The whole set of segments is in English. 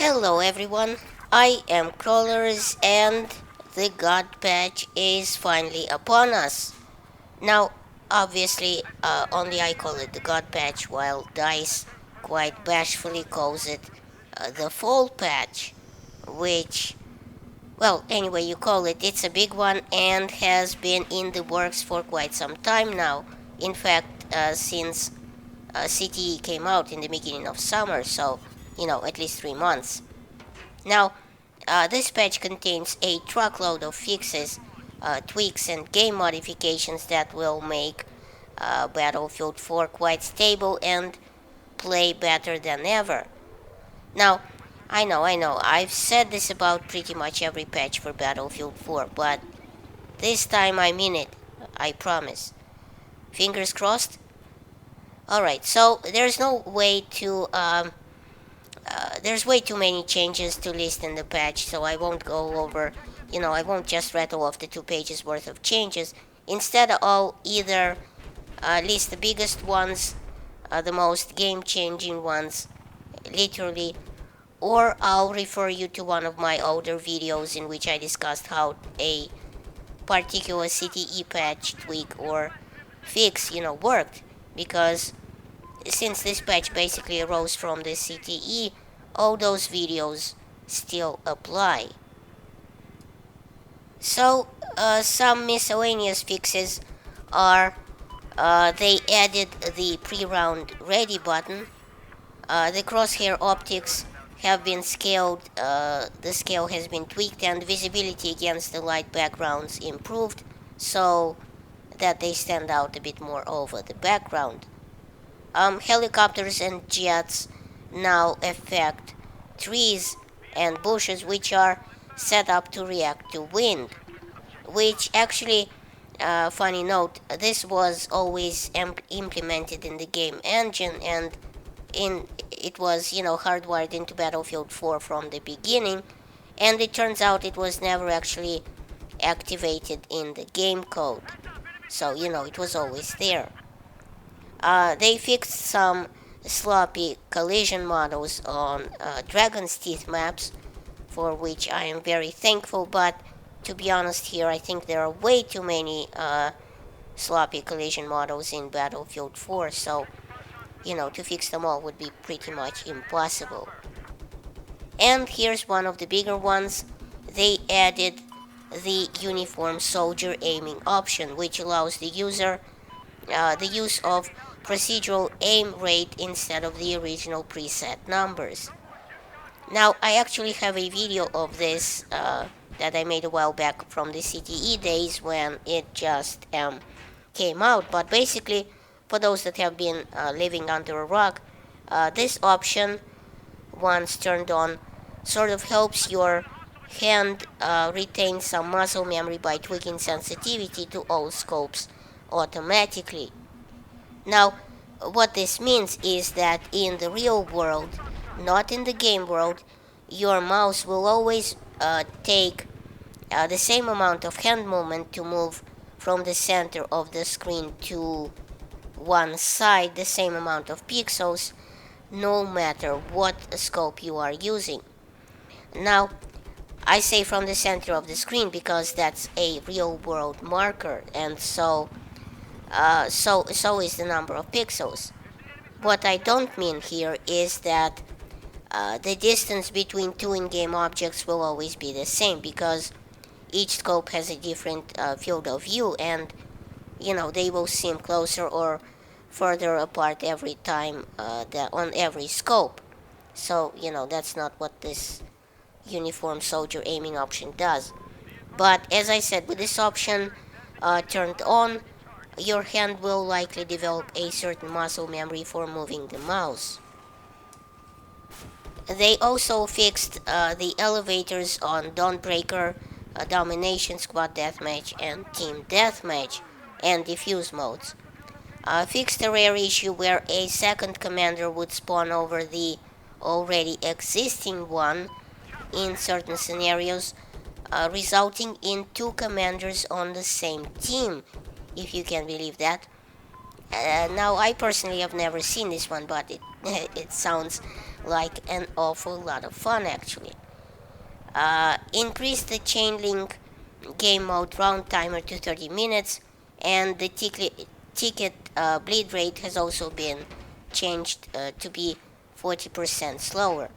Hello everyone, I am Crawlers and the God Patch is finally upon us. Now, obviously, only I call it the God Patch while DICE quite bashfully calls it the Fall Patch, which, well, anyway you call it, it's a big one and has been in the works for quite some time now. In fact, since CTE came out in the beginning of summer, so, at least 3 months. Now, this patch contains a truckload of fixes, tweaks, and game modifications that will make Battlefield 4 quite stable and play better than ever. Now, I know, I've said this about pretty much every patch for Battlefield 4, but this time I mean it, I promise. Fingers crossed? Alright, so there's way too many changes to list in the patch, so I won't go over, I won't just rattle off the 2 pages worth of changes. Instead, I'll either list the biggest ones, the most game changing ones, literally, or I'll refer you to one of my older videos in which I discussed how a particular CTE patch, tweak, or fix, worked. Because since this patch basically arose from the CTE, all those videos still apply. So, some miscellaneous fixes are they added the pre-round ready button. The crosshair optics have been scaled, the scale has been tweaked, and visibility against the light backgrounds improved so that they stand out a bit more over the background. Helicopters and jets now affect trees and bushes which are set up to react to wind. Which actually, funny note, this was always implemented in the game engine and it was hardwired into Battlefield 4 from the beginning, and it turns out it was never actually activated in the game code. So it was always there. They fixed some sloppy collision models on Dragon's Teeth maps, for which I am very thankful, but to be honest here, I think there are way too many sloppy collision models in Battlefield 4, so, to fix them all would be pretty much impossible. And here's one of the bigger ones. They added the uniform soldier aiming option, which allows the user the use of procedural aim rate instead of the original preset numbers. Now, I actually have a video of this that I made a while back from the CTE days when it just came out, but basically, for those that have been living under a rock, this option, once turned on, sort of helps your hand retain some muscle memory by tweaking sensitivity to all scopes automatically. Now, what this means is that in the real world, not in the game world, your mouse will always take the same amount of hand movement to move from the center of the screen to one side, the same amount of pixels, no matter what scope you are using. Now, I say from the center of the screen because that's a real world marker, and so is the number of pixels. What I don't mean here is that the distance between two in-game objects will always be the same, because each scope has a different field of view, and they will seem closer or further apart every time on every scope. So that's not what this uniform soldier aiming option does. But as I said, with this option turned on, your hand will likely develop a certain muscle memory for moving the mouse. They also fixed the elevators on Dawnbreaker, Domination, Squad Deathmatch, and Team Deathmatch, and Diffuse modes. Fixed a rare issue where a second commander would spawn over the already existing one in certain scenarios, resulting in two commanders on the same team, if you can believe that. Now, I personally have never seen this one, but it it sounds like an awful lot of fun actually. Increase the chain link game mode round timer to 30 minutes, and the ticket bleed rate has also been changed to be 40% slower.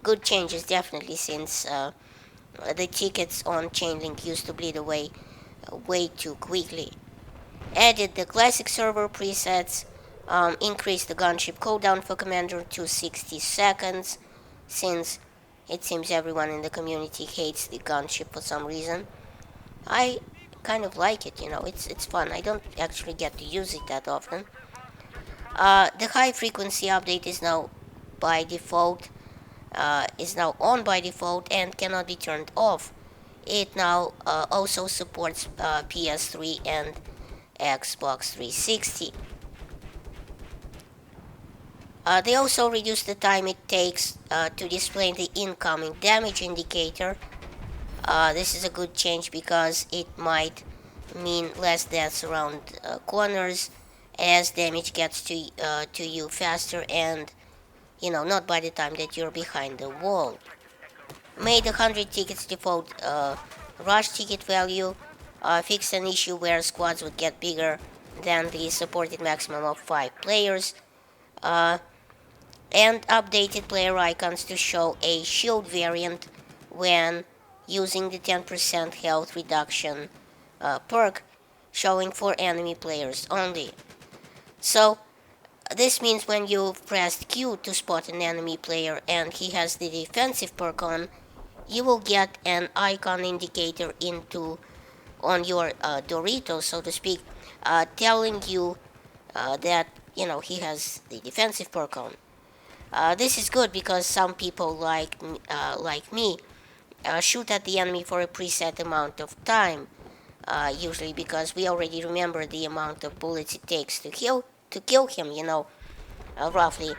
Good changes definitely, since the tickets on Chainlink used to bleed away way too quickly. Added the classic server presets, increased the gunship cooldown for Commander to 60 seconds, since it seems everyone in the community hates the gunship for some reason. I kind of like it, it's fun. I don't actually get to use it that often. The high frequency update is now on by default and cannot be turned off. It now also supports PS3 and Xbox 360. They also reduced the time it takes to display the incoming damage indicator. This is a good change because it might mean less deaths around corners, as damage gets to you faster, and not by the time that you're behind the wall. Made 100 tickets default rush ticket value, fixed an issue where squads would get bigger than the supported maximum of 5 players, uh, and updated player icons to show a shield variant when using the 10% health reduction perk, showing for enemy players only. So this means when you've pressed Q to spot an enemy player and he has the defensive perk on, you will get an icon indicator into on your Dorito, so to speak, telling you that he has the defensive perk on. This is good because some people like me shoot at the enemy for a preset amount of time, usually because we already remember the amount of bullets it takes to kill him, roughly.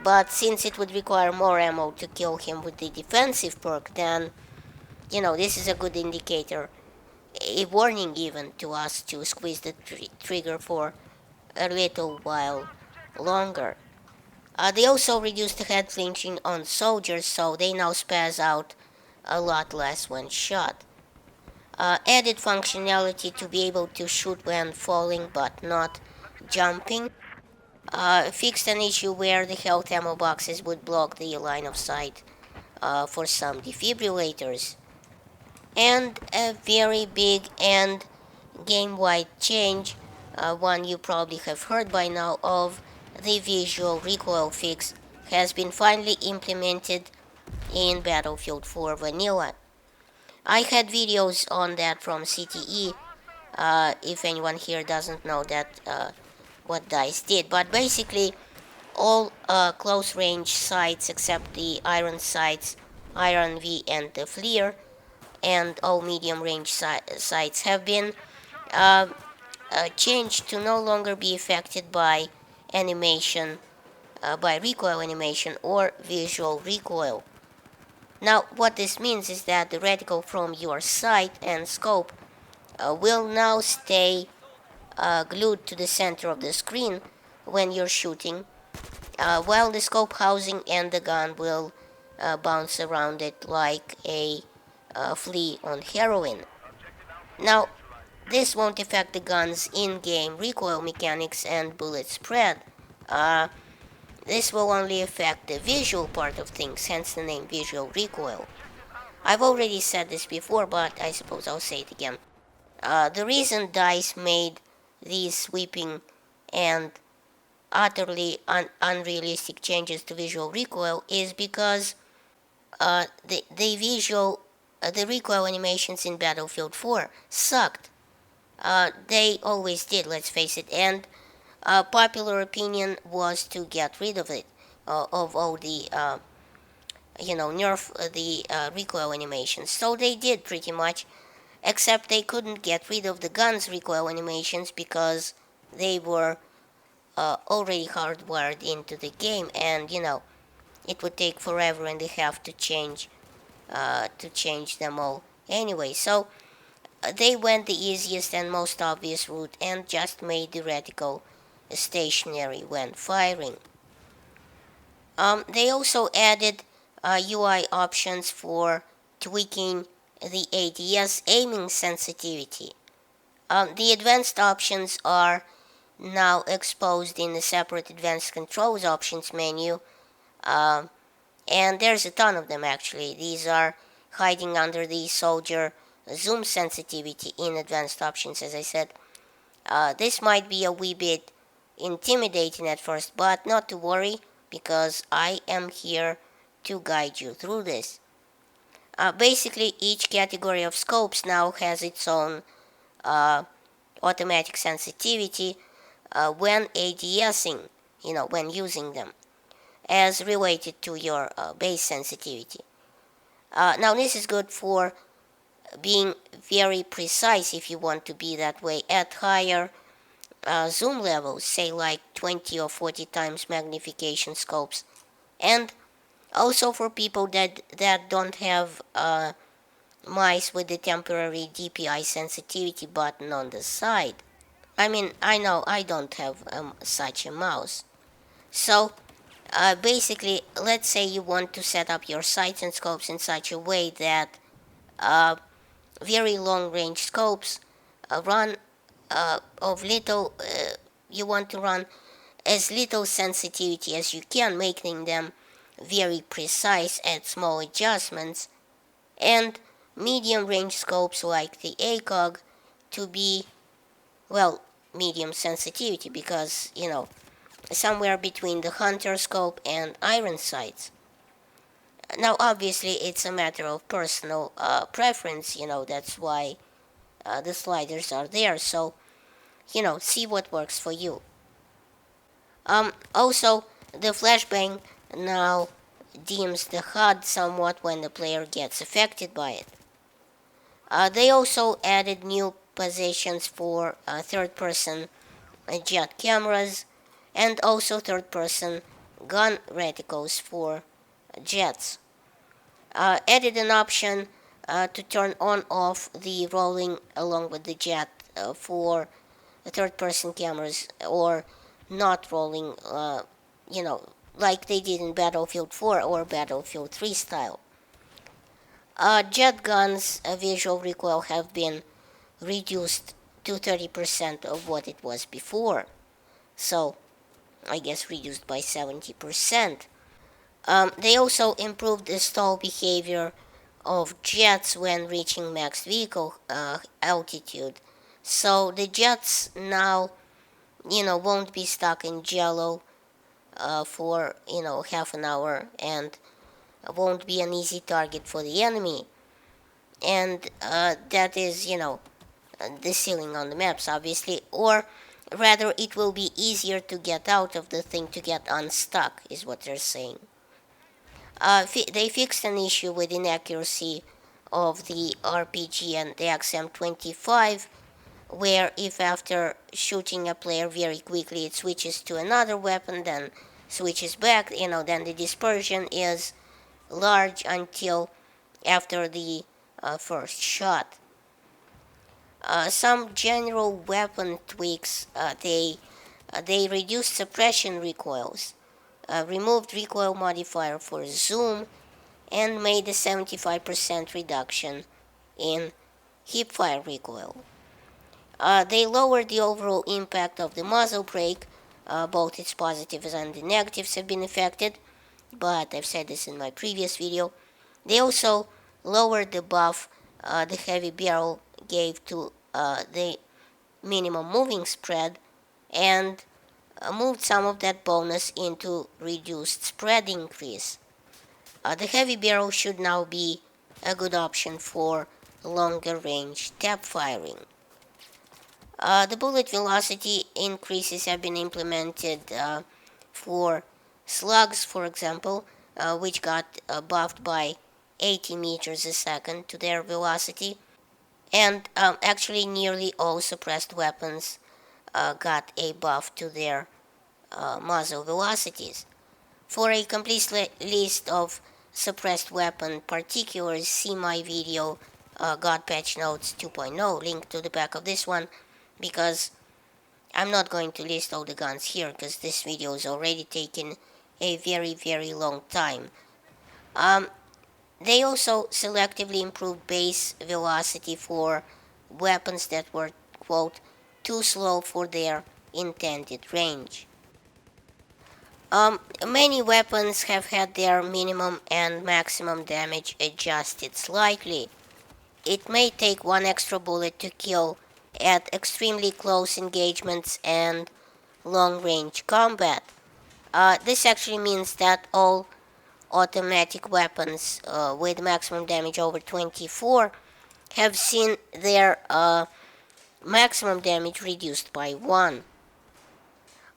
But since it would require more ammo to kill him with the defensive perk, then this is a good indicator, a warning even to us to squeeze the trigger for a little while longer. They also reduced the head flinching on soldiers, so they now spaz out a lot less when shot. Added functionality to be able to shoot when falling but not jumping. Fixed an issue where the health ammo boxes would block the line of sight for some defibrillators. And a very big and game-wide change, one you probably have heard by now of, the visual recoil fix has been finally implemented in Battlefield 4 Vanilla. I had videos on that from CTE, if anyone here doesn't know what DICE did. But basically, all close range sights except the iron sights, Iron V and the FLIR, and all medium range sights have been uh, changed to no longer be affected by animation, by recoil animation or visual recoil. Now, what this means is that the reticle from your sight and scope will now stay glued to the center of the screen when you're shooting, while the scope housing and the gun will bounce around it like a flea on heroin. Now, this won't affect the gun's in-game recoil mechanics and bullet spread. Uh, this will only affect the visual part of things, hence the name visual recoil. I've already said this before, but I suppose I'll say it again. The reason DICE made these sweeping and utterly unrealistic changes to visual recoil is because the recoil animations in Battlefield 4 sucked. They always did, let's face it, and popular opinion was to get rid of it, of all the nerf the recoil animations. So they did pretty much, except they couldn't get rid of the gun's recoil animations because they were already hardwired into the game, and it would take forever, and they have to change them all anyway. So they went the easiest and most obvious route and just made the reticle stationary when firing. They also added UI options for tweaking the ADS aiming sensitivity. The advanced options are now exposed in a separate advanced controls options menu, and there's a ton of them actually. These are hiding under the soldier zoom sensitivity in advanced options, as I said. This might be a wee bit intimidating at first, but not to worry, because I am here to guide you through this. Basically, each category of scopes now has its own automatic sensitivity when ADSing, when using them, as related to your base sensitivity. Now, this is good for being very precise if you want to be that way at higher zoom levels, say like 20 or 40 times magnification scopes, and also for people that don't have mice with the temporary DPI sensitivity button on the side. I mean, I know I don't have such a mouse. So, basically, let's say you want to set up your sights and scopes in such a way that very long range scopes run of little, you want to run as little sensitivity as you can, making them very precise at small adjustments, and medium range scopes like the ACOG to be, well, medium sensitivity, because, somewhere between the hunter scope and iron sights. Now, obviously, it's a matter of personal preference, that's why the sliders are there, so, see what works for you. Also, the flashbang now dims the HUD somewhat when the player gets affected by it. They also added new positions for third-person jet cameras, and also third-person gun reticles for jets. Added an option to turn on off the rolling along with the jet for third-person cameras, or not rolling, like they did in Battlefield 4 or Battlefield 3 style. Jet guns' visual recoil have been reduced to 30% of what it was before. So, I guess reduced by 70%. They also improved the stall behavior of jets when reaching max vehicle altitude. So the jets now, won't be stuck in jello for, half an hour, and won't be an easy target for the enemy. And that is, the ceiling on the maps, obviously. Or rather, it will be easier to get out of the thing, to get unstuck, is what they're saying. They fixed an issue with inaccuracy of the RPG and the XM25, where if after shooting a player very quickly it switches to another weapon, then switches back, then the dispersion is large until after the first shot. Some general weapon tweaks, they reduced suppression recoils, removed recoil modifier for zoom, and made a 75% reduction in hipfire recoil. They lowered the overall impact of the muzzle brake. Both its positives and the negatives have been affected, but I've said this in my previous video. They also lowered the buff the heavy barrel gave to the minimum moving spread, and moved some of that bonus into reduced spread increase. The heavy barrel should now be a good option for longer range tap firing. The bullet velocity increases have been implemented for slugs, for example, which got buffed by 80 meters a second to their velocity, and actually nearly all suppressed weapons got a buff to their muzzle velocities. For a complete list of suppressed weapon particulars, see my video God Patch Notes 2.0, link to the back of this one, because I'm not going to list all the guns here because this video is already taking a very, very long time. Um, they also selectively improved base velocity for weapons that were, quote, too slow for their intended range. Many weapons have had their minimum and maximum damage adjusted slightly. It may take one extra bullet to kill at extremely close engagements and long-range combat. This actually means that all automatic weapons with maximum damage over 24 have seen their maximum damage reduced by 1.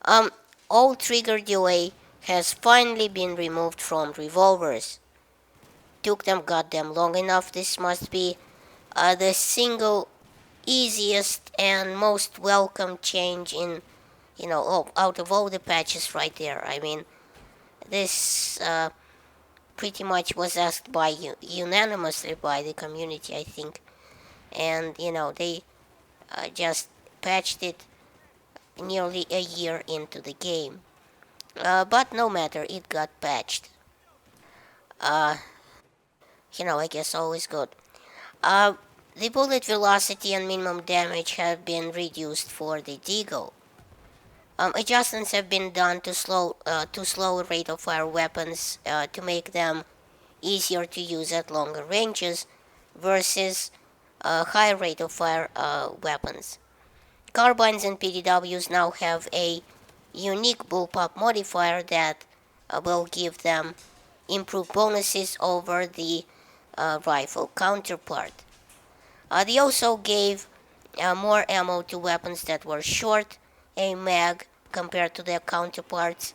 Um, all trigger delay has finally been removed from revolvers. Took them goddamn long enough. This must be the single easiest and most welcome change in, out of all the patches right there. I mean, this pretty much was asked by unanimously by the community, I think, and they just patched it nearly a year into the game. But no matter, it got patched. Uh, I guess always good. Uh, the bullet velocity and minimum damage have been reduced for the Deagle. Adjustments have been done to slow rate of fire weapons to make them easier to use at longer ranges versus high rate of fire weapons. Carbines and PDWs now have a unique bullpup modifier that will give them improved bonuses over the rifle counterpart. They also gave more ammo to weapons that were short a mag compared to their counterparts.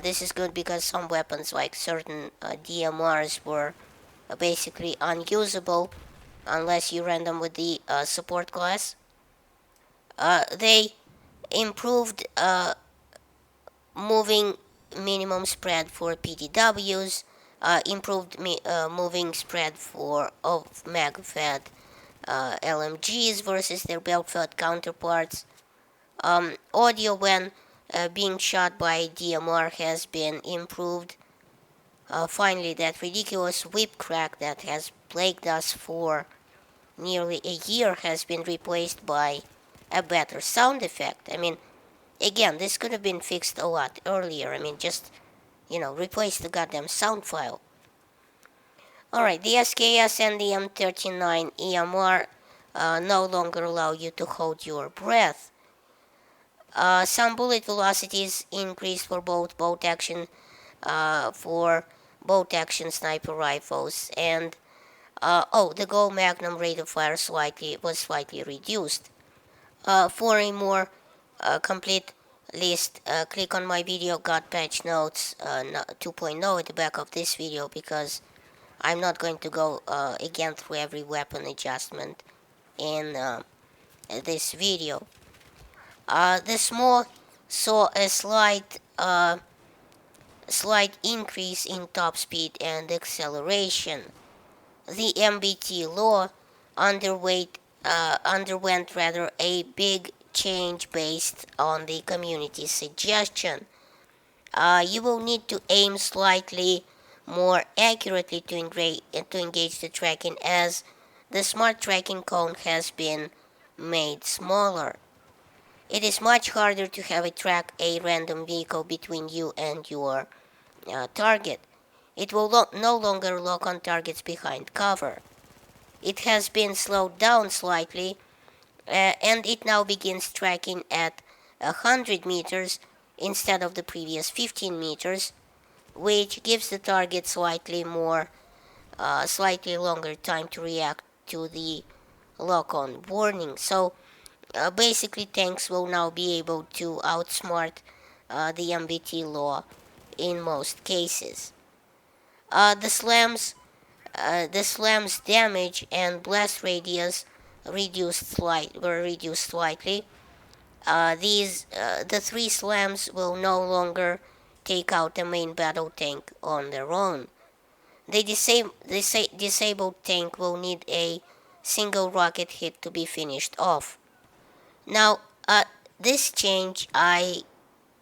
This is good because some weapons, like certain DMRs, were basically unusable unless you ran them with the support class. They improved moving minimum spread for PDWs, improved moving spread of mag-fed LMGs versus their belt-fed counterparts. Audio when being shot by DMR has been improved. Finally, that ridiculous whip crack that has plagued us for nearly a year has been replaced by a better sound effect. I mean, again, this could have been fixed a lot earlier. I mean, just, replace the goddamn sound file. Alright, the SKS and the M39 EMR no longer allow you to hold your breath. Some bullet velocities increased for both bolt action sniper rifles, and the Gold Magnum rate of fire was slightly reduced. For a more complete list, click on my video got patch notes 2.0 at the back of this video, because I'm not going to go again through every weapon adjustment in this video. The small saw a slight increase in top speed and acceleration. The MBT law underwent rather a big change based on the community's suggestion. You will need to aim slightly more accurately to engage the tracking, as the smart tracking cone has been made smaller. It is much harder to have it track a random vehicle between you and your target. It will no longer lock on targets behind cover. It has been slowed down slightly, and it now begins tracking at 100 meters instead of the previous 15 meters, which gives the target slightly longer time to react to the lock-on warning. So basically, tanks will now be able to outsmart the MBT law in most cases. The slams damage and blast radius were reduced slightly. The 3 slams will no longer take out the main battle tank on their own. The disabled tank will need a single rocket hit to be finished off. Now, this change I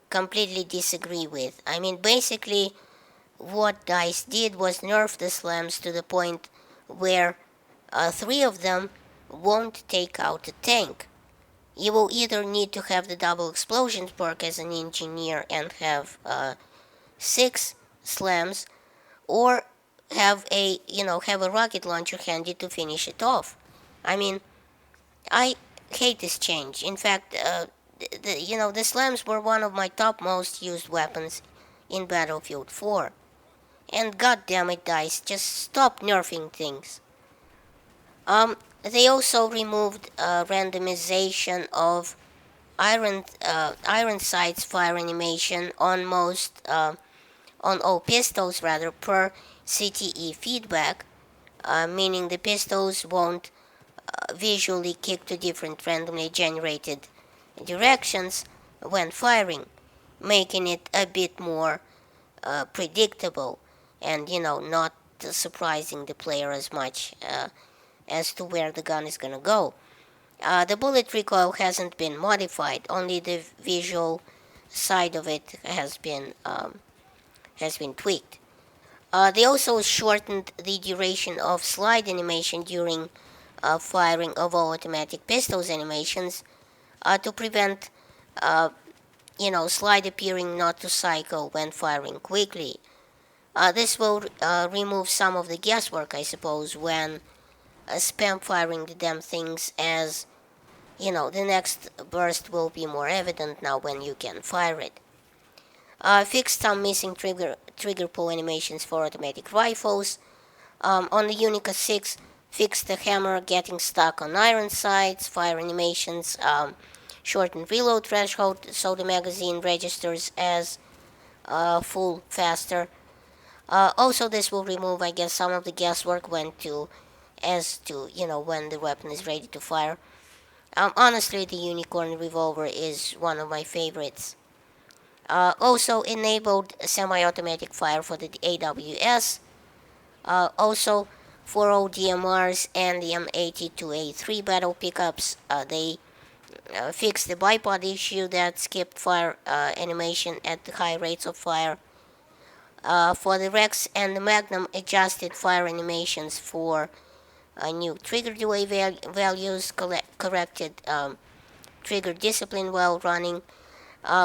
completely disagree with. I mean, basically, what DICE did was nerf the slams to the point where three of them won't take out a tank. You will either need to have the double explosions perk as an engineer and have 6 slams, or have a rocket launcher handy to finish it off. I mean, I hate this change. In fact, the slams were one of my top most used weapons in Battlefield 4. And goddammit, DICE, just stop nerfing things. They also removed randomization of iron sights fire animation on all pistols rather per CTE feedback, meaning the pistols won't visually kick to different randomly generated directions when firing, making it a bit more predictable and not surprising the player as much as to where the gun is gonna go. The bullet recoil hasn't been modified; only the visual side of it has been tweaked. They also shortened the duration of slide animation during firing of all automatic pistols animations to prevent slide appearing not to cycle when firing quickly. This will remove some of the guesswork, I suppose, when spam firing the damn things, as the next burst will be more evident now when you can fire it. Fixed some missing trigger pull animations for automatic rifles. On the Unica 6, fixed the hammer getting stuck on iron sights, fire animations, shortened reload threshold so the magazine registers as full faster. Also, this will remove, I guess, some of the guesswork when the weapon is ready to fire. Honestly, the Unicorn Revolver is one of my favorites. Also enabled semi-automatic fire for the AWS. Also, for all DMRs and the M82A3 battle pickups, they fixed the bipod issue that skipped fire animation at the high rates of fire. For the Rex and the Magnum, adjusted fire animations for new trigger delay values, corrected trigger discipline while running.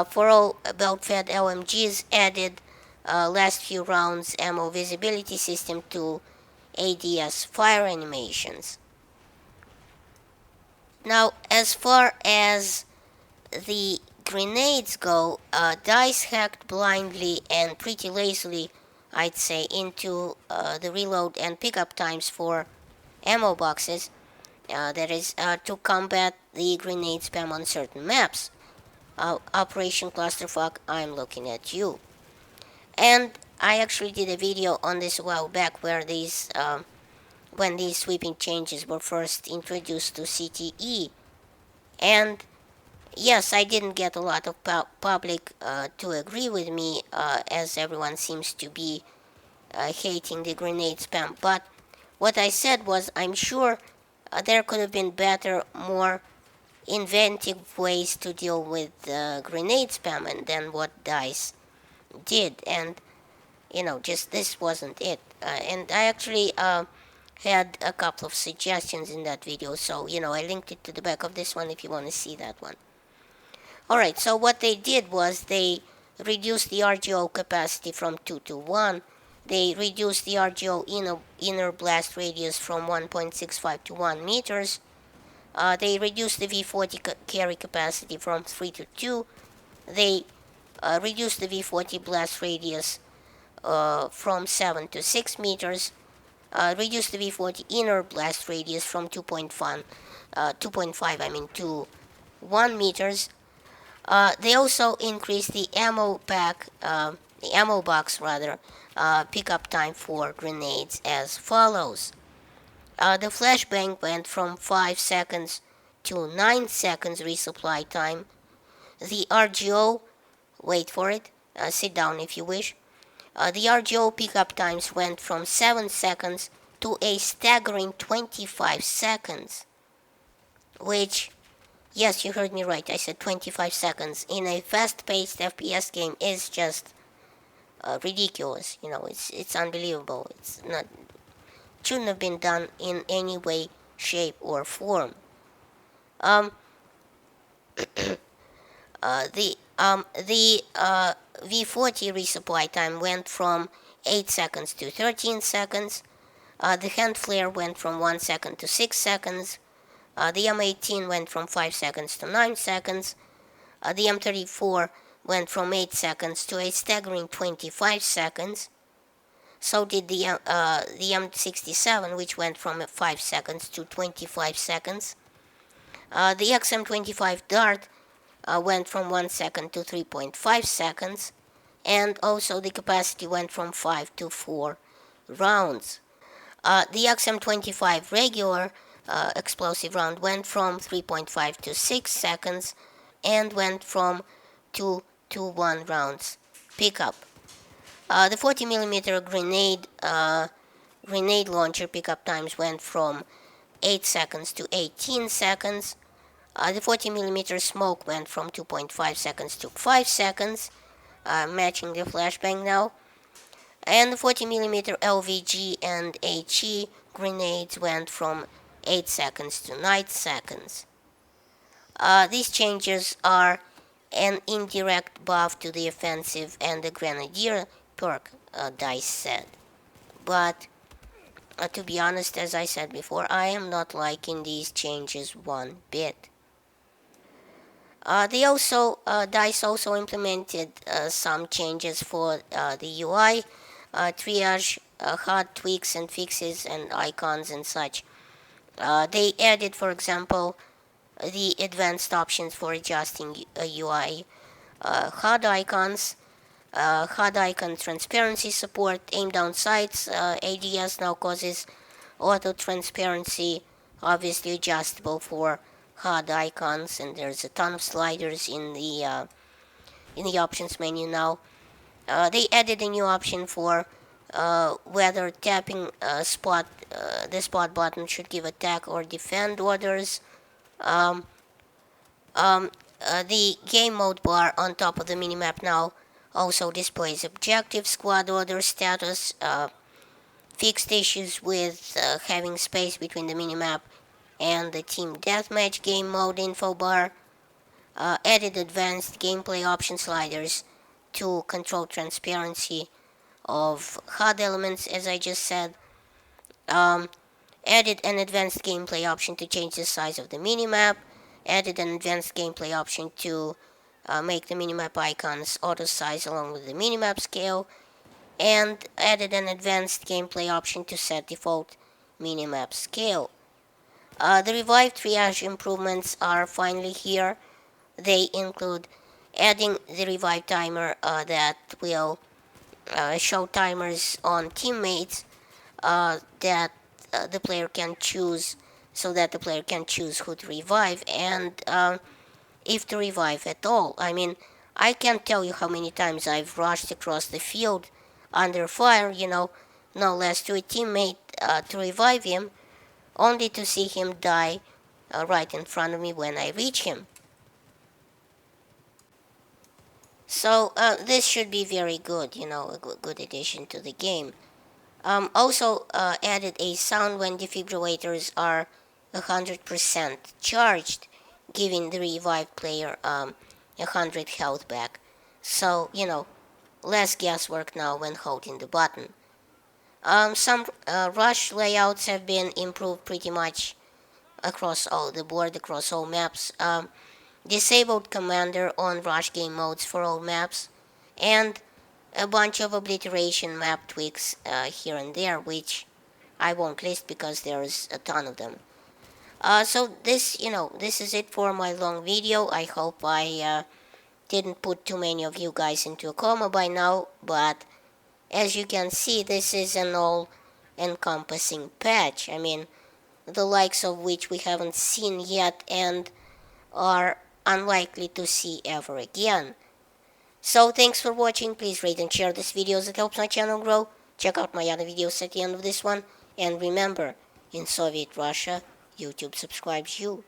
For all belt-fed LMGs, added last few rounds ammo visibility system to ADS fire animations. Now, as far as the grenades go, DICE hacked blindly and pretty lazily, I'd say, into the reload and pickup times for ammo boxes. That is, to combat the grenade spam on certain maps. Operation Clusterfuck, I'm looking at you. And I actually did a video on this a while back where when these sweeping changes were first introduced to CTE. And yes, I didn't get a lot of public to agree with me, as everyone seems to be hating the grenade spam. But what I said was, I'm sure there could have been better, more inventive ways to deal with grenade spam than what DICE did. And, just this wasn't it. And I actually had a couple of suggestions in that video, so, I linked it to the back of this one if you want to see that one. Alright, so what they did was they reduced the RGO capacity from 2 to 1. They reduced the RGO inner blast radius from 1.65 to 1 meters. They reduced the V40 carry capacity from 3 to 2. They reduced the V40 blast radius from 7 to 6 meters. Reduced the V40 inner blast radius from 2.5 to 1 meters. They also increased the ammo box pickup time for grenades as follows. The flashbang went from 5 seconds to 9 seconds resupply time. The RGO, wait for it, sit down if you wish. The RGO pickup times went from 7 seconds to a staggering 25 seconds, which, Yes, you heard me right. I said 25 seconds in a fast-paced FPS game is just ridiculous. You know, it's unbelievable. It's not shouldn't have been done in any way, shape, or form. Um, the V40 resupply time went from 8 seconds to 13 seconds. The hand flare went from 1 second to 6 seconds. The M18 went from 5 seconds to 9 seconds. The M34 went from 8 seconds to a staggering 25 seconds. So did the M67, which went from 5 seconds to 25 seconds. The XM25 Dart went from 1 second to 3.5 seconds. And also the capacity went from 5 to 4 rounds. The XM25 regular explosive round went from 3.5 to 6 seconds and went from 2 to 1 rounds pickup. The 40mm grenade launcher pickup times went from 8 seconds to 18 seconds. The 40mm smoke went from 2.5 seconds to 5 seconds, matching the flashbang now. And the 40mm LVG and HE grenades went from 8 seconds to 9 seconds. These changes are an indirect buff to the offensive and the grenadier perk, DICE said. But to be honest, as I said before, I am not liking these changes one bit. DICE also implemented some changes for the UI, triage, hard tweaks and fixes and icons and such. They added, for example, the advanced options for adjusting UI, HUD icons, HUD icon transparency support, aim down sights. ADS now causes auto transparency, obviously adjustable for HUD icons, and there's a ton of sliders in the options menu now. They added a new option for whether tapping the spot button should give attack or defend orders. The game mode bar on top of the minimap now also displays objective, squad order status, fixed issues with having space between the minimap and the team deathmatch game mode info bar, added advanced gameplay option sliders to control transparency of HUD elements, as I just said, added an advanced gameplay option to change the size of the minimap, added an advanced gameplay option to make the minimap icons auto size along with the minimap scale, and added an advanced gameplay option to set default minimap scale. The revived triage improvements are finally here. They include adding the revive timer that will show timers on teammates that the player can choose, so that the player can choose who to revive and if to revive at all. I mean, I can't tell you how many times I've rushed across the field under fire, no less to a teammate to revive him, only to see him die right in front of me when I reach him. So this should be very good, a good addition to the game. Also added a sound when defibrillators are 100% charged, giving the revived player 100 health back. So, less guesswork now when holding the button. Some rush layouts have been improved pretty much across all the board, across all maps. Disabled commander on rush game modes for all maps, and a bunch of obliteration map tweaks here and there, which I won't list because there's a ton of them. So this is it for my long video. I hope I didn't put too many of you guys into a coma by now, but as you can see, this is an all-encompassing patch. I mean, the likes of which we haven't seen yet and are unlikely to see ever again. So thanks for watching. Please rate and share this video as it helps my channel grow. Check out my other videos at the end of this one. And remember, in Soviet Russia, YouTube subscribes you.